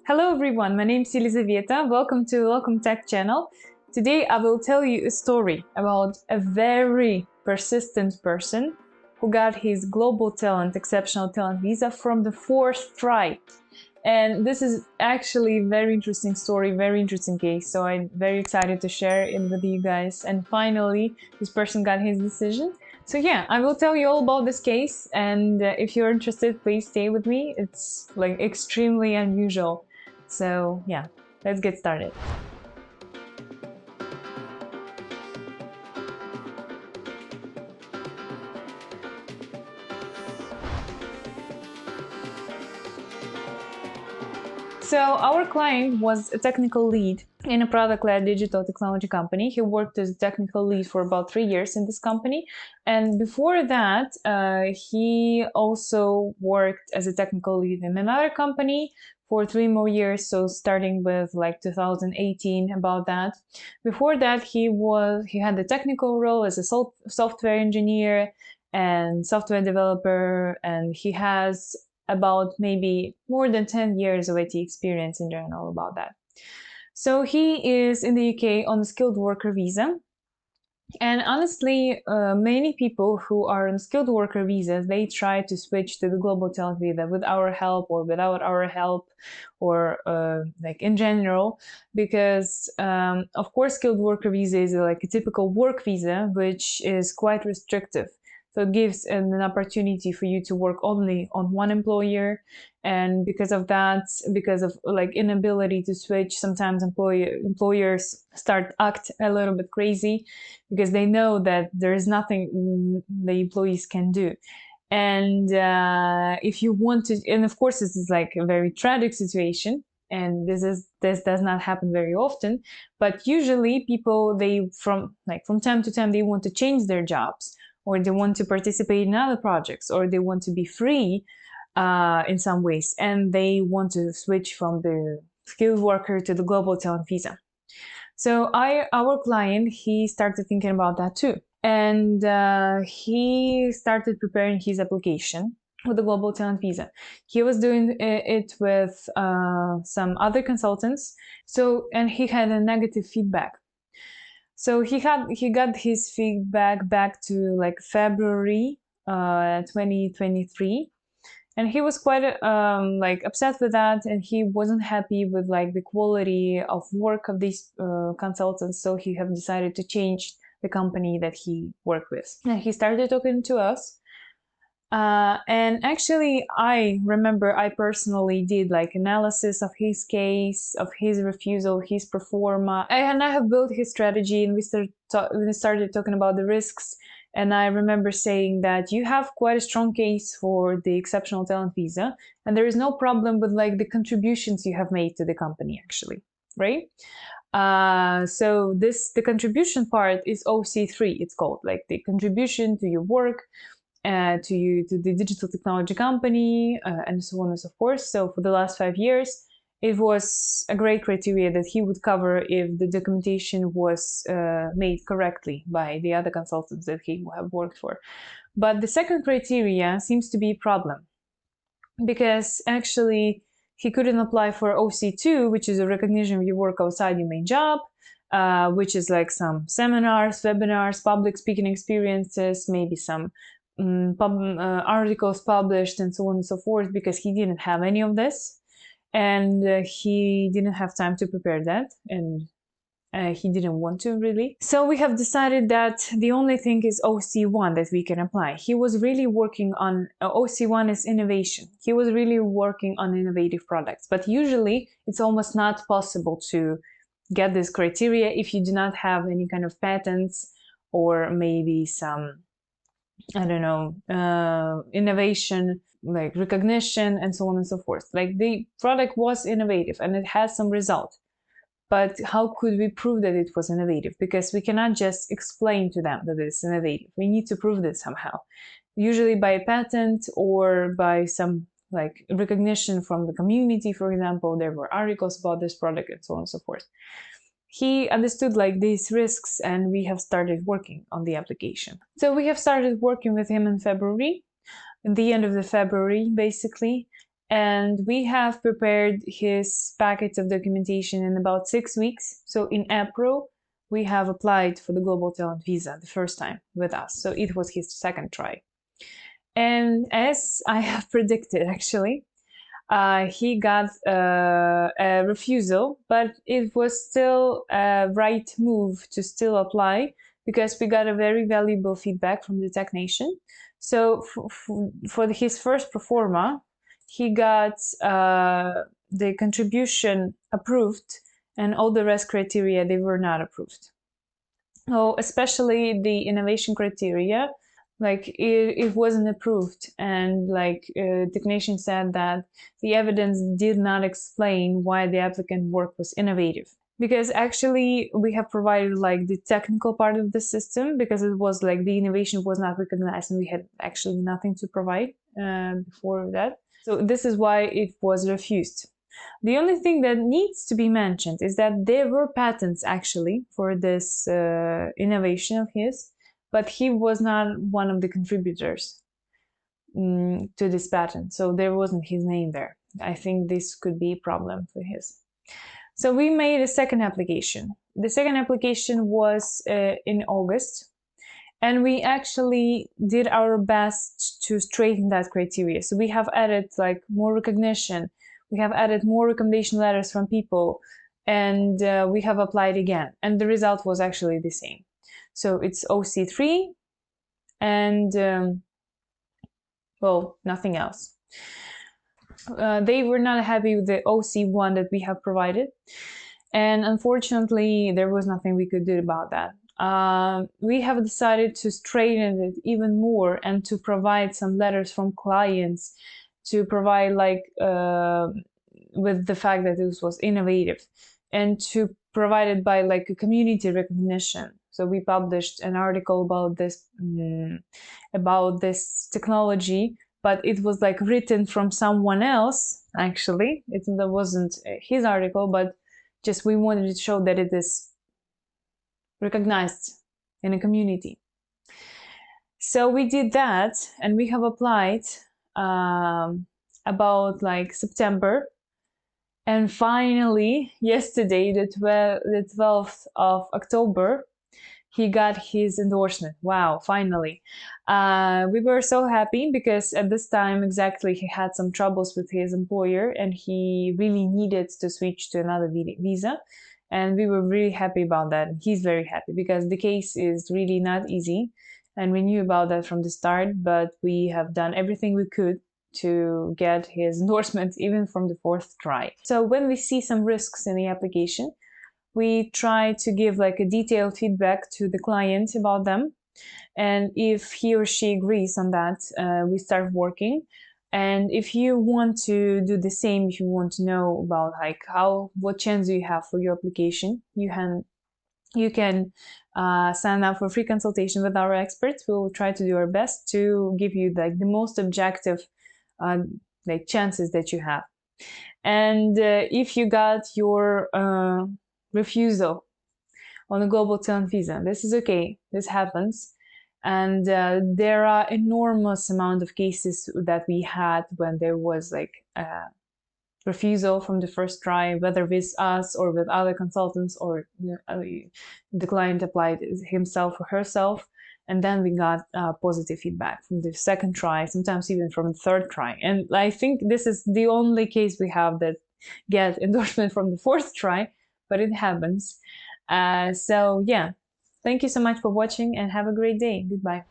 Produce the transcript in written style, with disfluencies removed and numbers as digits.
Hello everyone, my name is Elizaveta. Welcome to WelcomeTech channel. Today I will tell you a story about a very persistent person who got his global talent, exceptional talent visa from the fourth try. And this is actually a very interesting story, very interesting case. So I'm very excited to share it with you guys. And finally, this person got his decision. So yeah, I will tell you all about this case. And if you're interested, please stay with me. It's like extremely unusual. So yeah, let's get started. So our client was a technical lead in a product-led digital technology company. He worked as a technical lead for about 3 years in this company. And before that, he also worked as a technical lead in another company for 3 more years. So starting with like 2018, about that. Before that, he had the technical role as a software engineer and software developer, and he has about maybe more than 10 years of IT experience in general about that. So he is in the UK on a skilled worker visa. And honestly, many people who are on skilled worker visas, they try to switch to the global talent visa with our help or without our help, or like in general, because of course, skilled worker visa is like a typical work visa, which is quite restrictive. So it gives an opportunity for you to work only on one employer. And because of that, because of like inability to switch, sometimes employers start act a little bit crazy because they know that there is nothing the employees can do. And if you want to, and of course this is like a very tragic situation, and this does not happen very often, but usually people, they from time to time, they want to change their jobs, or they want to participate in other projects, or they want to be free in some ways, and they want to switch from the skilled worker to the global talent visa. So our client, he started thinking about that too. And he started preparing his application with the global talent visa. He was doing it with some other consultants. So, and he had a negative feedback. So he got his feedback back to like February 2023, and he was quite like upset with that, and he wasn't happy with like the quality of work of these consultants. So he have decided to change the company that he worked with. And he started talking to us. And actually, I remember I personally did like analysis of his case, of his refusal, his performa, and I have built his strategy, and we started talking about the risks. And I remember saying that you have quite a strong case for the exceptional talent visa, and there is no problem with like the contributions you have made to the company, actually, right? So the contribution part is OC3, it's called, like the contribution to your work, to the digital technology company, and so on and so forth. So for the last 5 years, it was a great criteria that he would cover if the documentation was made correctly by the other consultants that he have worked for. But the second criteria seems to be a problem, because actually he couldn't apply for OC2, which is a recognition of your work outside your main job, which is like some seminars, webinars, public speaking experiences, maybe some articles published, and so on and so forth, because he didn't have any of this, and he didn't have time to prepare that, and he didn't want to really. So we have decided that the only thing is OC1 that we can apply. He was really working on OC1 is innovation. He was really working on innovative products, but usually it's almost not possible to get this criteria if you do not have any kind of patents, or maybe some, I don't know, innovation, like recognition, and so on and so forth. Like the product was innovative and it has some result. But how could we prove that it was innovative? Because we cannot just explain to them that it's innovative. We need to prove this somehow. Usually by a patent, or by some like recognition from the community, for example. There were articles about this product, and so on and so forth. He understood like these risks, and we have started working on the application. So we have started working with him in February, at the end of the February, basically. And we have prepared his package of documentation in about 6 weeks. So in April, we have applied for the Global Talent Visa the first time with us. So it was his second try. And as I have predicted, actually, he got a refusal, but it was still a right move to still apply because we got a very valuable feedback from the technician. So for his first pro forma, he got the contribution approved, and all the rest criteria, they were not approved. Oh, especially the innovation criteria, like it wasn't approved, and like technician said that the evidence did not explain why the applicant work was innovative, because actually we have provided like the technical part of the system, because it was like the innovation was not recognized and we had actually nothing to provide before that. So this is why it was refused. The only thing that needs to be mentioned is that there were patents actually for this innovation of his, but he was not one of the contributors to this patent, so there wasn't his name there. I think this could be a problem for his. So we made a second application. The second application was in August, and we actually did our best to straighten that criteria. So we have added like more recognition, we have added more recommendation letters from people, and we have applied again, and the result was actually the same. So it's OC3 and well, nothing else. They were not happy with the OC1 that we have provided, and unfortunately there was nothing we could do about that. We have decided to straighten it even more and to provide some letters from clients to provide like with the fact that this was innovative, and to provide it by like a community recognition. So we published an article about this technology, but it was like written from someone else. Actually, that wasn't his article, but just we wanted to show that it is recognized in a community. So we did that, and we have applied about like September, and finally yesterday, the 12th of October, he got his endorsement. Wow, finally. We were so happy because at this time exactly he had some troubles with his employer and he really needed to switch to another visa, and we were really happy about that. He's very happy because the case is really not easy, and we knew about that from the start, but we have done everything we could to get his endorsement even from the fourth try. So when we see some risks in the application, we try to give like a detailed feedback to the client about them, and if he or she agrees on that, we start working. And if you want to do the same, if you want to know about like what chance do you have for your application, you can sign up for free consultation with our experts. We will try to do our best to give you like the most objective like chances that you have. And if you got your refusal on a global talent visa, this is okay, this happens, and there are enormous amount of cases that we had when there was like a refusal from the first try, whether with us or with other consultants, or the client applied himself or herself, and then we got positive feedback from the second try, sometimes even from the third try. And I think this is the only case we have that get endorsement from the fourth try, but it happens. So yeah, thank you so much for watching and have a great day. Goodbye.